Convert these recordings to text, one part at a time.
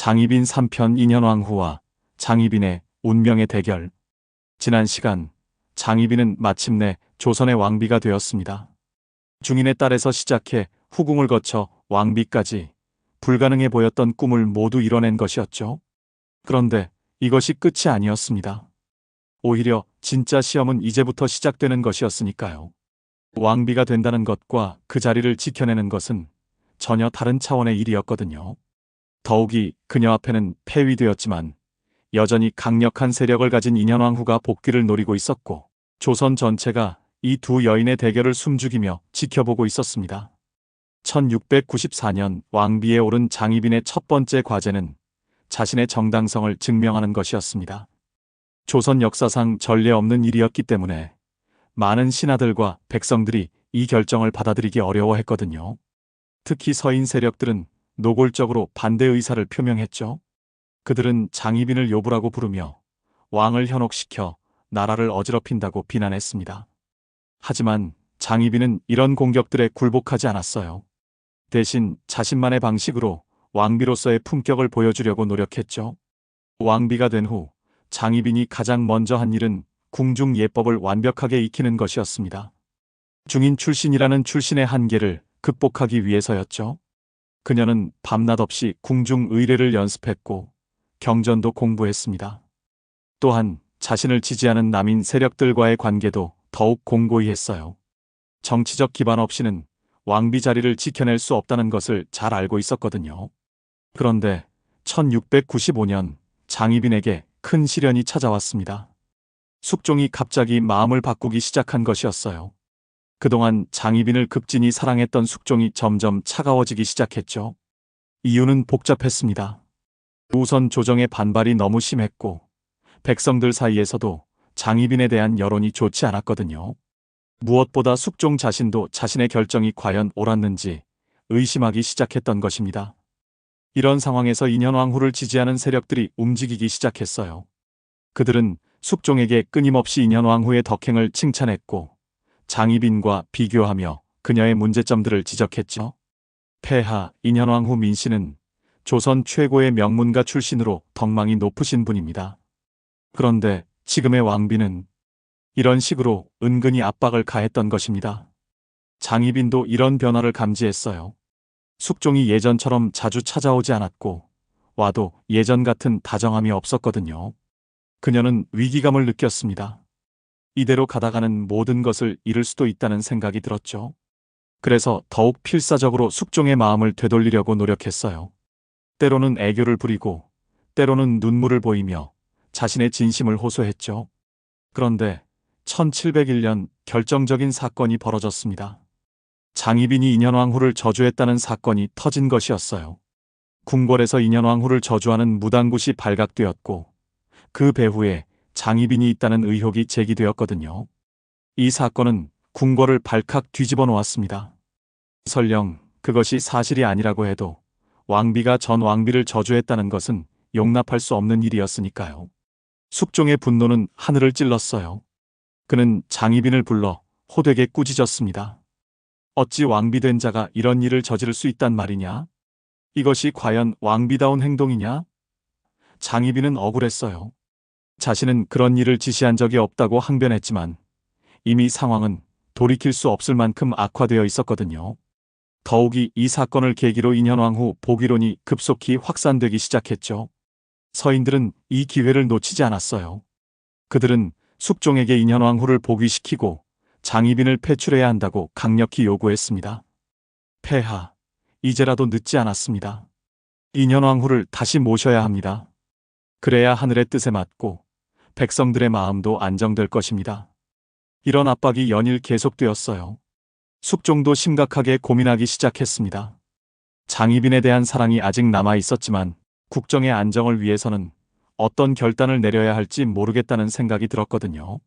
장희빈 3편 인현왕후와 장희빈의 운명의 대결. 지난 시간 장희빈은 마침내 조선의 왕비가 되었습니다. 중인의 딸에서 시작해 후궁을 거쳐 왕비까지 불가능해 보였던 꿈을 모두 이뤄낸 것이었죠. 그런데 이것이 끝이 아니었습니다. 오히려 진짜 시험은 이제부터 시작되는 것이었으니까요. 왕비가 된다는 것과 그 자리를 지켜내는 것은 전혀 다른 차원의 일이었거든요. 더욱이 그녀 앞에는 폐위되었지만 여전히 강력한 세력을 가진 인현왕후가 복귀를 노리고 있었고, 조선 전체가 이 두 여인의 대결을 숨죽이며 지켜보고 있었습니다. 1694년 왕비에 오른 장희빈의 첫 번째 과제는 자신의 정당성을 증명하는 것이었습니다. 조선 역사상 전례 없는 일이었기 때문에 많은 신하들과 백성들이 이 결정을 받아들이기 어려워했거든요. 특히 서인 세력들은 노골적으로 반대 의사를 표명했죠. 그들은 장희빈을 요부라고 부르며 왕을 현혹시켜 나라를 어지럽힌다고 비난했습니다. 하지만 장희빈은 이런 공격들에 굴복하지 않았어요. 대신 자신만의 방식으로 왕비로서의 품격을 보여주려고 노력했죠. 왕비가 된 후 장희빈이 가장 먼저 한 일은 궁중 예법을 완벽하게 익히는 것이었습니다. 중인 출신이라는 출신의 한계를 극복하기 위해서였죠. 그녀는 밤낮 없이 궁중 의례를 연습했고 경전도 공부했습니다. 또한 자신을 지지하는 남인 세력들과의 관계도 더욱 공고히 했어요. 정치적 기반 없이는 왕비 자리를 지켜낼 수 없다는 것을 잘 알고 있었거든요. 그런데 1695년 장희빈에게 큰 시련이 찾아왔습니다. 숙종이 갑자기 마음을 바꾸기 시작한 것이었어요. 그동안 장희빈을 극진히 사랑했던 숙종이 점점 차가워지기 시작했죠. 이유는 복잡했습니다. 우선 조정의 반발이 너무 심했고 백성들 사이에서도 장희빈에 대한 여론이 좋지 않았거든요. 무엇보다 숙종 자신도 자신의 결정이 과연 옳았는지 의심하기 시작했던 것입니다. 이런 상황에서 인현왕후를 지지하는 세력들이 움직이기 시작했어요. 그들은 숙종에게 끊임없이 인현왕후의 덕행을 칭찬했고 장희빈과 비교하며 그녀의 문제점들을 지적했죠. 폐하 인현왕후 민씨는 조선 최고의 명문가 출신으로 덕망이 높으신 분입니다. 그런데 지금의 왕비는 이런 식으로 은근히 압박을 가했던 것입니다. 장희빈도 이런 변화를 감지했어요. 숙종이 예전처럼 자주 찾아오지 않았고 와도 예전 같은 다정함이 없었거든요. 그녀는 위기감을 느꼈습니다. 이대로 가다가는 모든 것을 잃을 수도 있다는 생각이 들었죠. 그래서 더욱 필사적으로 숙종의 마음을 되돌리려고 노력했어요. 때로는 애교를 부리고 때로는 눈물을 보이며 자신의 진심을 호소했죠. 그런데 1701년 결정적인 사건이 벌어졌습니다. 장희빈이 인현왕후를 저주했다는 사건이 터진 것이었어요. 궁궐에서 인현왕후를 저주하는 무당굿이 발각되었고 그 배후에 장희빈이 있다는 의혹이 제기되었거든요. 이 사건은 궁궐을 발칵 뒤집어 놓았습니다. 설령 그것이 사실이 아니라고 해도 왕비가 전 왕비를 저주했다는 것은 용납할 수 없는 일이었으니까요. 숙종의 분노는 하늘을 찔렀어요. 그는 장희빈을 불러 호되게 꾸짖었습니다. 어찌 왕비 된 자가 이런 일을 저지를 수 있단 말이냐? 이것이 과연 왕비다운 행동이냐? 장희빈은 억울했어요. 자신은 그런 일을 지시한 적이 없다고 항변했지만 이미 상황은 돌이킬 수 없을 만큼 악화되어 있었거든요. 더욱이 이 사건을 계기로 인현왕후 복위론이 급속히 확산되기 시작했죠. 서인들은 이 기회를 놓치지 않았어요. 그들은 숙종에게 인현왕후를 복위시키고 장희빈을 배출해야 한다고 강력히 요구했습니다. 폐하, 이제라도 늦지 않았습니다. 인현왕후를 다시 모셔야 합니다. 그래야 하늘의 뜻에 맞고 백성들의 마음도 안정될 것입니다. 이런 압박이 연일 계속되었어요. 숙종도 심각하게 고민하기 시작했습니다. 장희빈에 대한 사랑이 아직 남아 있었지만 국정의 안정을 위해서는 어떤 결단을 내려야 할지 모르겠다는 생각이 들었거든요.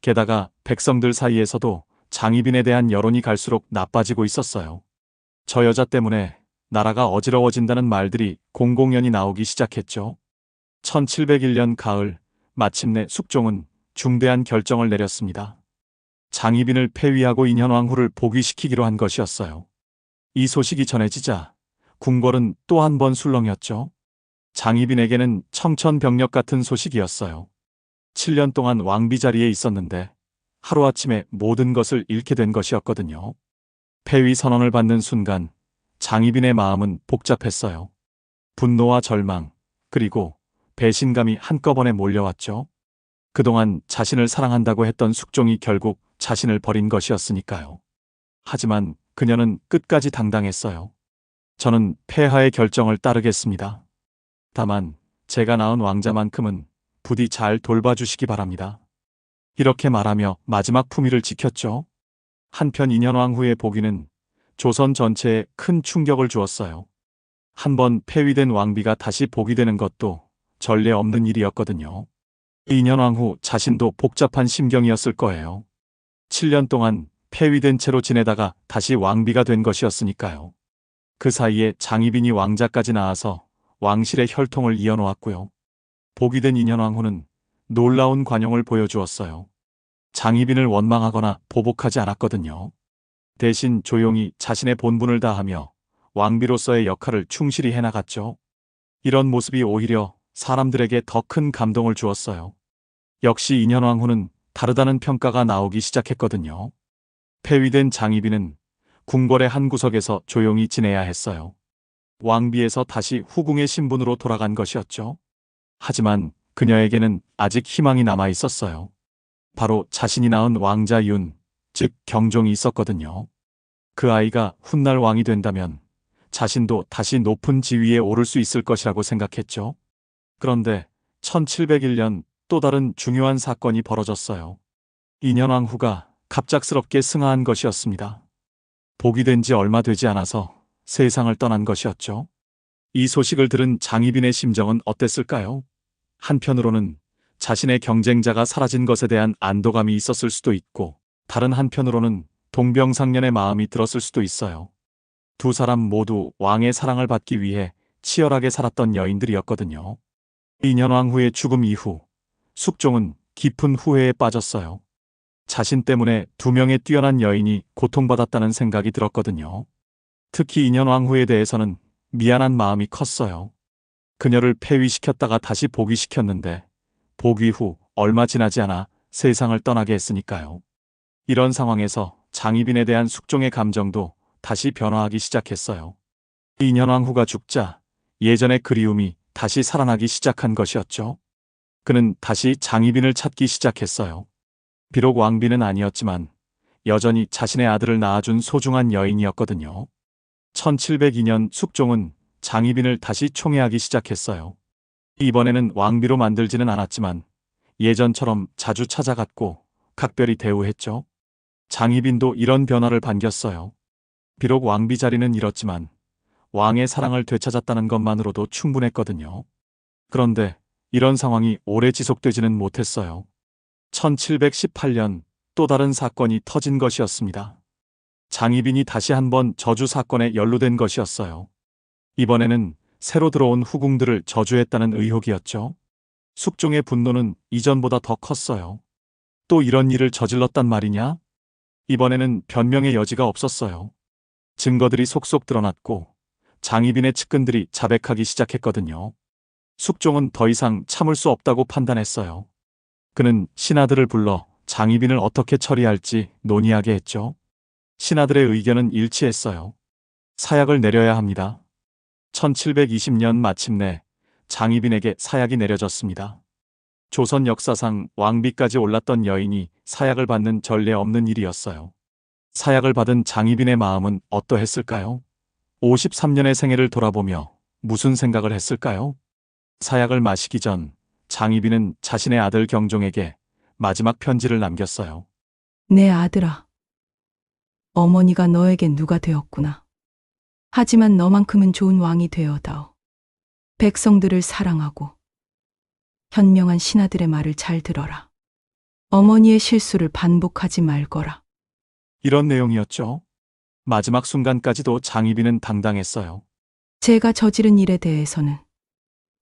게다가 백성들 사이에서도 장희빈에 대한 여론이 갈수록 나빠지고 있었어요. 저 여자 때문에 나라가 어지러워진다는 말들이 공공연히 나오기 시작했죠. 1701년 가을 마침내 숙종은 중대한 결정을 내렸습니다. 장희빈을 폐위하고 인현왕후를 복위시키기로 한 것이었어요. 이 소식이 전해지자 궁궐은 또 한 번 술렁였죠. 장희빈에게는 청천벽력 같은 소식이었어요. 7년 동안 왕비 자리에 있었는데 하루아침에 모든 것을 잃게 된 것이었거든요. 폐위 선언을 받는 순간 장희빈의 마음은 복잡했어요. 분노와 절망, 그리고 배신감이 한꺼번에 몰려왔죠. 그동안 자신을 사랑한다고 했던 숙종이 결국 자신을 버린 것이었으니까요. 하지만 그녀는 끝까지 당당했어요. 저는 폐하의 결정을 따르겠습니다. 다만 제가 낳은 왕자만큼은 부디 잘 돌봐주시기 바랍니다. 이렇게 말하며 마지막 품위를 지켰죠. 한편 인현왕 후의 복위는 조선 전체에 큰 충격을 주었어요. 한번 폐위된 왕비가 다시 복이 되는 것도 전례 없는 일이었거든요. 인현왕 후 자신도 복잡한 심경이었을 거예요. 7년 동안 폐위된 채로 지내다가 다시 왕비가 된 것이었으니까요. 그 사이에 장희빈이 왕자까지 낳아서 왕실의 혈통을 이어놓았고요. 복이 된 인현왕 후는 놀라운 관용을 보여주었어요. 장희빈을 원망하거나 보복하지 않았거든요. 대신 조용히 자신의 본분을 다하며 왕비로서의 역할을 충실히 해나갔죠. 이런 모습이 오히려 사람들에게 더 큰 감동을 주었어요. 역시 인현왕 후는 다르다는 평가가 나오기 시작했거든요. 폐위된 장희빈은 궁궐의 한 구석에서 조용히 지내야 했어요. 왕비에서 다시 후궁의 신분으로 돌아간 것이었죠. 하지만 그녀에게는 아직 희망이 남아 있었어요. 바로 자신이 낳은 왕자 윤, 즉 경종이 있었거든요. 그 아이가 훗날 왕이 된다면 자신도 다시 높은 지위에 오를 수 있을 것이라고 생각했죠. 그런데 1701년 또 다른 중요한 사건이 벌어졌어요. 인현왕 후가 갑작스럽게 승하한 것이었습니다. 복이 된 지 얼마 되지 않아서 세상을 떠난 것이었죠. 이 소식을 들은 장희빈의 심정은 어땠을까요? 한편으로는 자신의 경쟁자가 사라진 것에 대한 안도감이 있었을 수도 있고, 다른 한편으로는 동병상련의 마음이 들었을 수도 있어요. 두 사람 모두 왕의 사랑을 받기 위해 치열하게 살았던 여인들이었거든요. 인현왕 후의 죽음 이후 숙종은 깊은 후회에 빠졌어요. 자신 때문에 두 명의 뛰어난 여인이 고통받았다는 생각이 들었거든요. 특히 인현왕 후에 대해서는 미안한 마음이 컸어요. 그녀를 폐위시켰다가 다시 복위시켰는데 복위 후 얼마 지나지 않아 세상을 떠나게 했으니까요. 이런 상황에서 장희빈에 대한 숙종의 감정도 다시 변화하기 시작했어요. 인현왕 후가 죽자 예전의 그리움이 다시 살아나기 시작한 것이었죠. 그는 다시 장희빈을 찾기 시작했어요. 비록 왕비는 아니었지만 여전히 자신의 아들을 낳아준 소중한 여인이었거든요. 1702년 숙종은 장희빈을 다시 총애하기 시작했어요. 이번에는 왕비로 만들지는 않았지만 예전처럼 자주 찾아갔고 각별히 대우했죠. 장희빈도 이런 변화를 반겼어요. 비록 왕비 자리는 잃었지만 왕의 사랑을 되찾았다는 것만으로도 충분했거든요. 그런데 이런 상황이 오래 지속되지는 못했어요. 1718년 또 다른 사건이 터진 것이었습니다. 장희빈이 다시 한번 저주 사건에 연루된 것이었어요. 이번에는 새로 들어온 후궁들을 저주했다는 의혹이었죠. 숙종의 분노는 이전보다 더 컸어요. 또 이런 일을 저질렀단 말이냐? 이번에는 변명의 여지가 없었어요. 증거들이 속속 드러났고 장희빈의 측근들이 자백하기 시작했거든요. 숙종은 더 이상 참을 수 없다고 판단했어요. 그는 신하들을 불러 장희빈을 어떻게 처리할지 논의하게 했죠. 신하들의 의견은 일치했어요. 사약을 내려야 합니다. 1720년 마침내 장희빈에게 사약이 내려졌습니다. 조선 역사상 왕비까지 올랐던 여인이 사약을 받는 전례 없는 일이었어요. 사약을 받은 장희빈의 마음은 어떠했을까요? 53년의 생애를 돌아보며 무슨 생각을 했을까요? 사약을 마시기 전 장희빈은 자신의 아들 경종에게 마지막 편지를 남겼어요. 내 아들아, 어머니가 너에게 누가 되었구나. 하지만 너만큼은 좋은 왕이 되어다오. 백성들을 사랑하고 현명한 신하들의 말을 잘 들어라. 어머니의 실수를 반복하지 말거라. 이런 내용이었죠. 마지막 순간까지도 장희빈은 당당했어요. 제가 저지른 일에 대해서는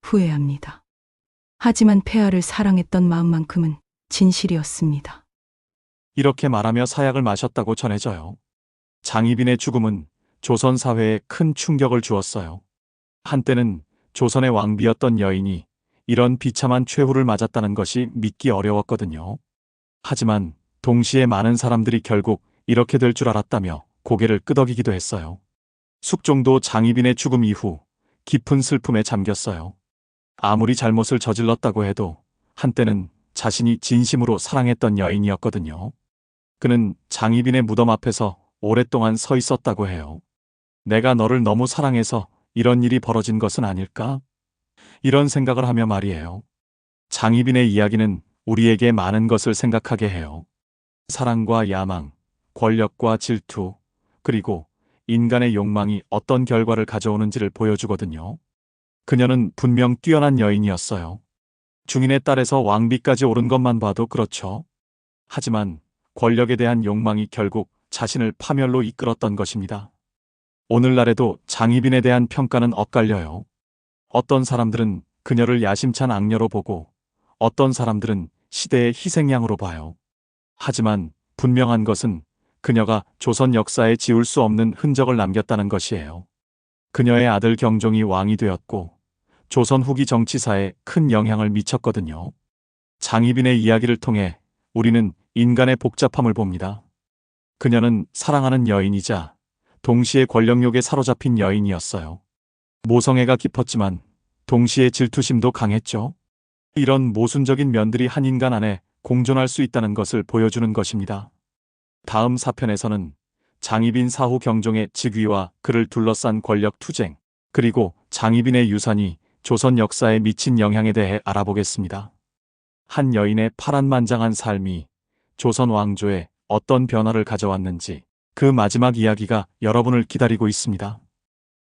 후회합니다. 하지만 폐하를 사랑했던 마음만큼은 진실이었습니다. 이렇게 말하며 사약을 마셨다고 전해져요. 장희빈의 죽음은 조선 사회에 큰 충격을 주었어요. 한때는 조선의 왕비였던 여인이 이런 비참한 최후를 맞았다는 것이 믿기 어려웠거든요. 하지만 동시에 많은 사람들이 결국 이렇게 될 줄 알았다며 고개를 끄덕이기도 했어요. 숙종도 장희빈의 죽음 이후 깊은 슬픔에 잠겼어요. 아무리 잘못을 저질렀다고 해도 한때는 자신이 진심으로 사랑했던 여인이었거든요. 그는 장희빈의 무덤 앞에서 오랫동안 서 있었다고 해요. 내가 너를 너무 사랑해서 이런 일이 벌어진 것은 아닐까? 이런 생각을 하며 말이에요. 장희빈의 이야기는 우리에게 많은 것을 생각하게 해요. 사랑과 야망, 권력과 질투, 그리고 인간의 욕망이 어떤 결과를 가져오는지를 보여주거든요. 그녀는 분명 뛰어난 여인이었어요. 중인의 딸에서 왕비까지 오른 것만 봐도 그렇죠. 하지만 권력에 대한 욕망이 결국 자신을 파멸로 이끌었던 것입니다. 오늘날에도 장희빈에 대한 평가는 엇갈려요. 어떤 사람들은 그녀를 야심찬 악녀로 보고 어떤 사람들은 시대의 희생양으로 봐요. 하지만 분명한 것은 그녀가 조선 역사에 지울 수 없는 흔적을 남겼다는 것이에요. 그녀의 아들 경종이 왕이 되었고 조선 후기 정치사에 큰 영향을 미쳤거든요. 장희빈의 이야기를 통해 우리는 인간의 복잡함을 봅니다. 그녀는 사랑하는 여인이자 동시에 권력욕에 사로잡힌 여인이었어요. 모성애가 깊었지만 동시에 질투심도 강했죠. 이런 모순적인 면들이 한 인간 안에 공존할 수 있다는 것을 보여주는 것입니다. 다음 사편에서는 장희빈 사후 경종의 즉위와 그를 둘러싼 권력 투쟁, 그리고 장희빈의 유산이 조선 역사에 미친 영향에 대해 알아보겠습니다. 한 여인의 파란만장한 삶이 조선 왕조에 어떤 변화를 가져왔는지 그 마지막 이야기가 여러분을 기다리고 있습니다.